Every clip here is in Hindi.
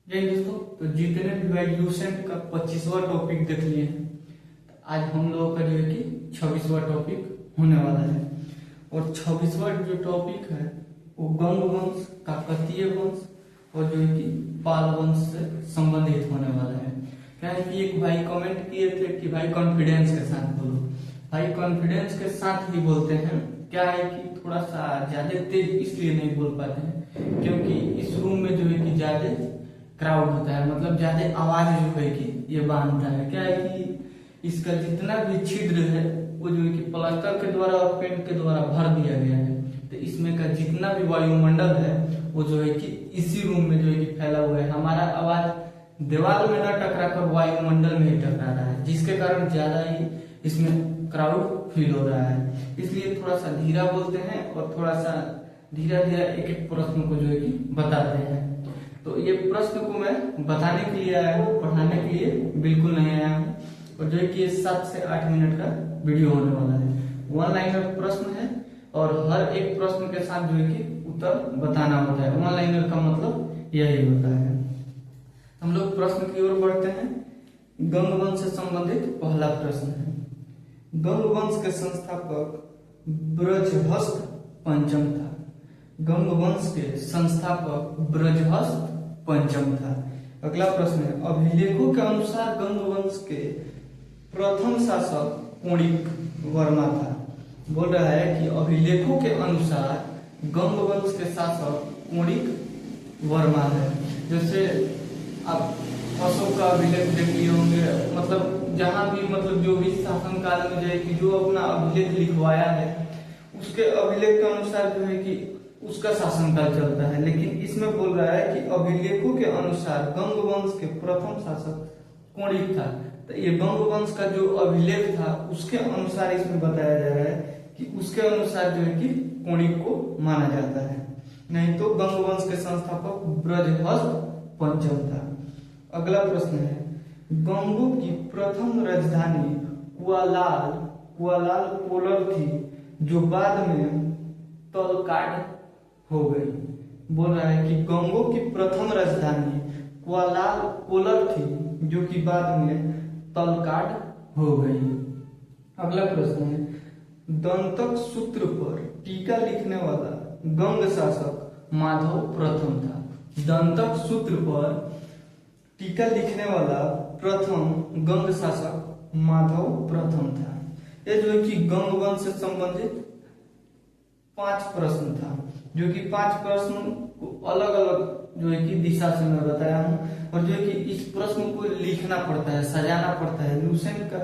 जय दोस्तों, तो जितने भी भाई लूसेंट का 25वां टॉपिक देख लिए हैं, आज हम लोगों का जो है कि 26वां टॉपिक होने वाला है। और 26वां जो टॉपिक है वो गंग वंश, काकतीय वंश और जो है कि पाल वंश से संबंधित होने वाला है। क्या है कि एक भाई कमेंट किए थे कि भाई कॉन्फिडेंस के साथ बोलो। भाई कॉन्फिडेंस के साथ ही बोलते हैं। क्या है कि थोड़ा सा ज्यादा तेज इसलिए नहीं बोल पाते हैं क्योंकि इस रूम में जो है कि ज्यादा क्राउड होता है, मतलब ज्यादा आवाज जो है कि ये बांधता है। क्या है कि इसका जितना भी छिद्र है वो जो है कि प्लास्टर के द्वारा और पेंट के द्वारा भर दिया गया है। तो इसमें का जितना भी वायुमंडल है वो जो है कि इसी रूम में जो है कि फैला हुआ है। हमारा आवाज दीवार में न टकरा कर वायुमंडल में ही टकरा रहा है, जिसके कारण ज्यादा ही इसमें क्राउड फील हो रहा है। इसलिए थोड़ा सा धीरा बोलते हैं और थोड़ा सा धीरे धीरे एक एक प्रश्न को जो है कि बताते हैं। तो ये प्रश्न को मैं बताने के लिए आया हूँ, पढ़ाने के लिए बिल्कुल नहीं आया हूँ। और जो है कि 7 से 8 मिनट का वीडियो होने वाला है। 1 लाइनर प्रश्न है और हर एक प्रश्न के साथ जो है कि उत्तर बताना होता है। 1 लाइनर का मतलब यही होता है। हम लोग प्रश्न की ओर बढ़ते हैं। गंग वंश से संबंधित पहला प्रश्न है। गंग वंश के संस्थापक ब्रजहस्त पंचम था। गंग वंश के संस्थापक ब्रजहस्त पंचम था। अगला प्रश्न है, अभिलेखों के अनुसार गंग वंश के प्रथम शासक कोणिक वर्मा था। बोल रहा है कि अभिलेखों के अनुसार गंग वंश के शासक कोणिक वर्मा है। जैसे आप अशोक का अभिलेख देख लिए होंगे, मतलब जहां भी मतलब जो भी शासन काल में जाए कि जो अपना अभिलेख लिखवाया है उसके अभिलेख के अनुसार जो है कि उसका शासनकाल चलता है। लेकिन इसमें बोल रहा है कि अभिलेखों के अनुसार गंग वंश के प्रथम शासक कोणिक था। तो ये गंग वंश का जो अभिलेख था उसके अनुसार इसमें बताया जा रहा है कि उसके अनुसार जो है कि कोणिक को माना जाता है, नहीं तो गंग वंश के संस्थापक ब्रजहस्त पंचम था। अगला प्रश्न है, गंगों की प्रथम राजधानी कुआलाल पोलर थी जो बाद में तलकाड हो गई। बोल रहा है कि गंगों की प्रथम राजधानी कुआलाल पोलर थी जो कि बाद में तलकाड हो गई। अगला प्रश्न है, दंतक सूत्र पर टीका लिखने वाला गंग शासक माधव प्रथम था। दंतक सूत्र पर टीका लिखने वाला प्रथम गंग शासक माधव प्रथम था। ये जो है कि गंग वंश से संबंधित 5 प्रश्न था, जो कि 5 प्रश्न को अलग अलग जो है कि दिशा से मैं बताया हूँ। और जो है कि इस प्रश्न को लिखना पड़ता है, सजाना पड़ता है। लूसेंट का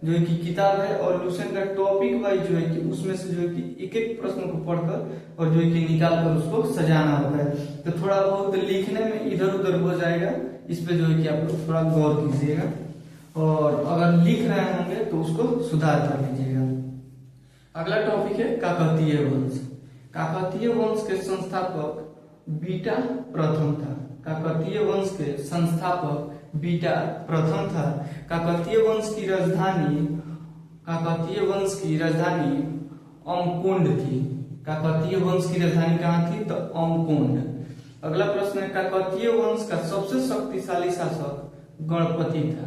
जो है कि किताब है और लूसेंट का टॉपिक वाइज जो है कि उसमें से जो है कि एक एक प्रश्न को पढ़कर और जो है कि निकाल कर उसको सजाना होता है। तो थोड़ा बहुत लिखने में इधर उधर हो जाएगा, इस पे जो है कि आप लोग थोड़ा गौर कीजिएगा और अगर लिख रहे होंगे तो उसको सुधार कर लीजिएगा। अगला टॉपिक है काकतीय वंश। काकतीय वंश के संस्थापक बीटा प्रथम था। काकतीय वंश के संस्थापक बीटा प्रथम था। काकतीय वंश की राजधानी अमकुंड थी। काकतीय वंश की राजधानी कहाँ थी? तो अमकुंड। अगला प्रश्न है, काकतीय वंश का सबसे शक्तिशाली शासक गणपति था।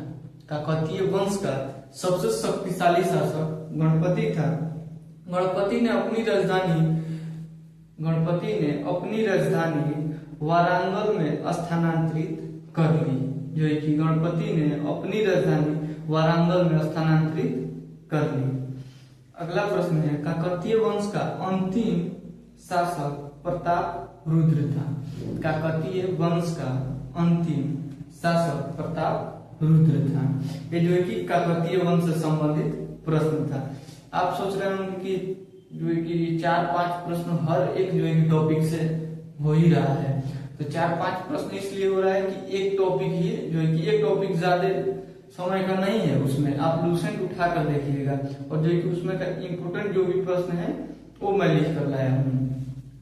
काकतीय वंश का सबसे शक्तिशाली शासक गणपति था। गणपति ने अपनी राजधानी वारांगल में स्थानांतरित कर ली। जो है कि गणपति ने अपनी राजधानी वारांगल में स्थानांतरित कर ली। अगला प्रश्न है, काकतीय वंश का अंतिम शासक प्रताप रुद्र था। काकतीय वंश का अंतिम शासक प्रताप रुद्र था। ये जो है कि काकतीय वंश से संबंधित प्रश्न था। आप सोच रहे होंगे कि जो है कि 4-5 प्रश्न हर एक जो है टॉपिक से हो ही रहा है। तो 4-5 प्रश्न इसलिए हो रहा है कि एक टॉपिक ही जो है कि एक टॉपिक ज्यादा समय का नहीं है, उसमें आप लूसेंट उठा कर देखिएगा और जो है कि उसमें का इम्पोर्टेंट जो भी प्रश्न है वो मैं लिख कर लाया हूँ।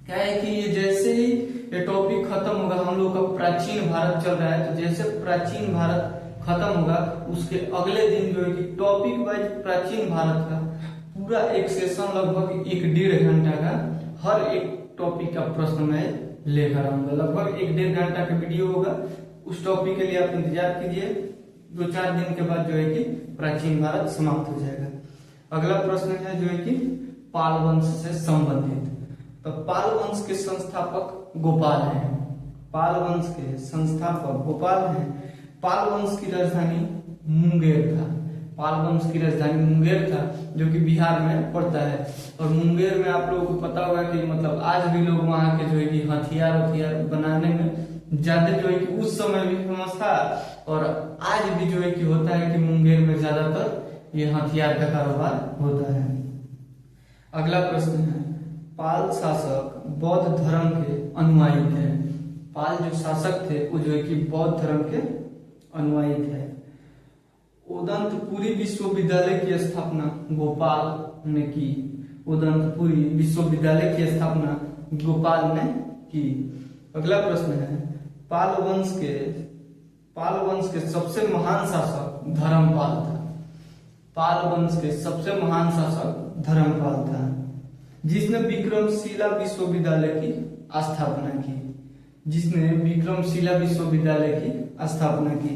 क्या है कि ये जैसे ही ये टॉपिक खत्म होगा, हम लोग का प्राचीन भारत चल रहा है, तो जैसे प्राचीन भारत खत्म होगा उसके अगले दिन जो है कि टॉपिक वाइज प्राचीन भारत का पूरा एक सेशन लगभग 1-1.5 घंटा का हर एक टॉपिक का प्रश्न मैं लेकर आऊंगा। लगभग 1-1.5 घंटा का वीडियो होगा। उस टॉपिक के लिए आप इंतजार कीजिए, 2-4 दिन के बाद जो है कि प्राचीन भारत समाप्त हो जाएगा। अगला प्रश्न है जो है कि पाल वंश से संबंधित। तो पाल वंश के संस्थापक गोपाल हैं। पाल वंश के संस्थापक गोपाल हैं। पाल वंश की राजधानी मुंगेर था। पाल वंश की राजधानी मुंगेर था, जो कि बिहार में पड़ता है। और मुंगेर में आप लोगों को पता होगा कि मतलब आज भी लोग वहां के जो है कि हथियार बनाने में ज्यादा जो है कि उस समय भी फेमस था, और आज भी जो है कि होता है कि मुंगेर में ज्यादातर ये हथियार का कारोबार होता है। अगला प्रश्न है, पाल शासक बौद्ध धर्म के अनुयायी थे। पाल जो शासक थे वो जो है कि बौद्ध धर्म के अनुयायी थे। उदंतपुरी विश्वविद्यालय की स्थापना गोपाल ने की। उदंतपुरी विश्वविद्यालय की स्थापना गोपाल ने की। अगला प्रश्न है, पाल वंश के सबसे महान शासक धर्मपाल था। पाल वंश के सबसे महान शासक धर्मपाल था, जिसने विक्रमशिला विश्वविद्यालय की स्थापना की। जिसने विक्रमशिला विश्वविद्यालय की स्थापना की।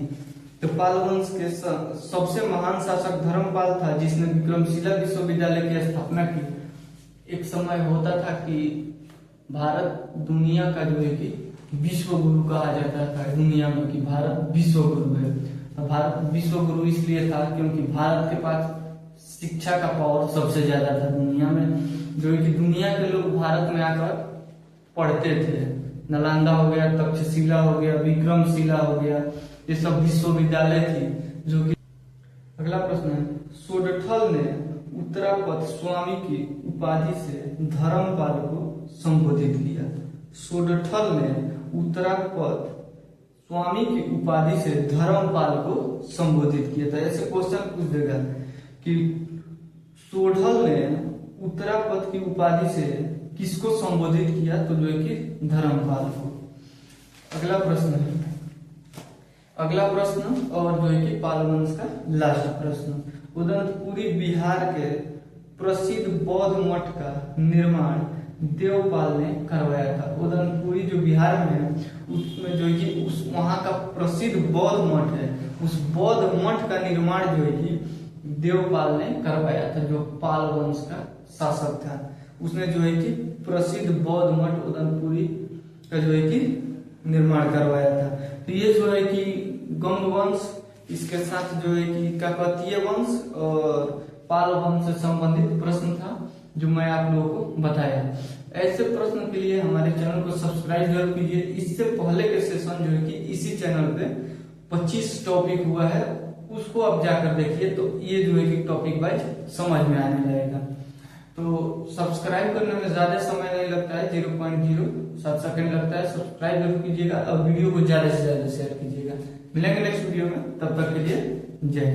तो पाल वंश के सबसे महान शासक धर्मपाल था, जिसने विक्रमशिला विश्वविद्यालय की स्थापना की। एक समय होता था कि भारत दुनिया का जो है कि विश्व गुरु कहा जाता था दुनिया में, कि भारत विश्व गुरु है। तो भारत विश्व गुरु इसलिए था क्योंकि भारत के पास शिक्षा का पावर सबसे ज्यादा था दुनिया में, जो कि दुनिया के लोग भारत में आकर पढ़ते थे। नालंदा हो गया, तक्षशिला हो गया, विक्रमशिला हो गया, ये सब विश्वविद्यालय थी जो कि। अगला प्रश्न है, सोडठल ने उत्तरापद स्वामी की उपाधि से धर्मपाल को संबोधित किया। सोडठल ने उत्तरापद स्वामी की उपाधि से धर्मपाल को संबोधित किया था। ऐसे क्वेश्चन पूछ देगा कि सोडठल ने उत्तरापद की उपाधि से किसको संबोधित किया, तो जो है कि धर्मपाल को। अगला प्रश्न है, अगला प्रश्न और जो है कि पाल वंश का लास्ट प्रश्न। उदंतपुरी बिहार के प्रसिद्ध बौद्ध मठ का निर्माण देवपाल ने करवाया था। उदंतपुरी जो बिहार में है उसमें जो है कि उस वहां का प्रसिद्ध बौद्ध मठ है, उस बौद्ध मठ का निर्माण जो है कि देवपाल ने करवाया था, जो पाल वंश का शासक था। उसने जो है कि प्रसिद्ध बौद्ध मठ उदंतपुरी का जो है कि निर्माण करवाया था। तो ये जो है कि गंग वंश, इसके साथ जो है कि काकतीय वंश और पाल वंश से संबंधित प्रश्न था जो मैं आप लोगों को बताया। ऐसे प्रश्न के लिए हमारे चैनल को सब्सक्राइब जरूर कीजिए। इससे पहले के सेशन जो है कि इसी चैनल पे 25 टॉपिक हुआ है, उसको आप जाकर देखिए, तो ये जो है कि टॉपिक वाइज समझ में आने लगेगा। तो सब्सक्राइब करने में ज्यादा समय नहीं लगता है, 0.07 सेकंड लगता है। सब्सक्राइब जरूर कीजिएगा और वीडियो को ज्यादा से ज्यादा शेयर कीजिएगा। मिलेंगे नेक्स्ट वीडियो में, तब तक के लिए जय हिंद।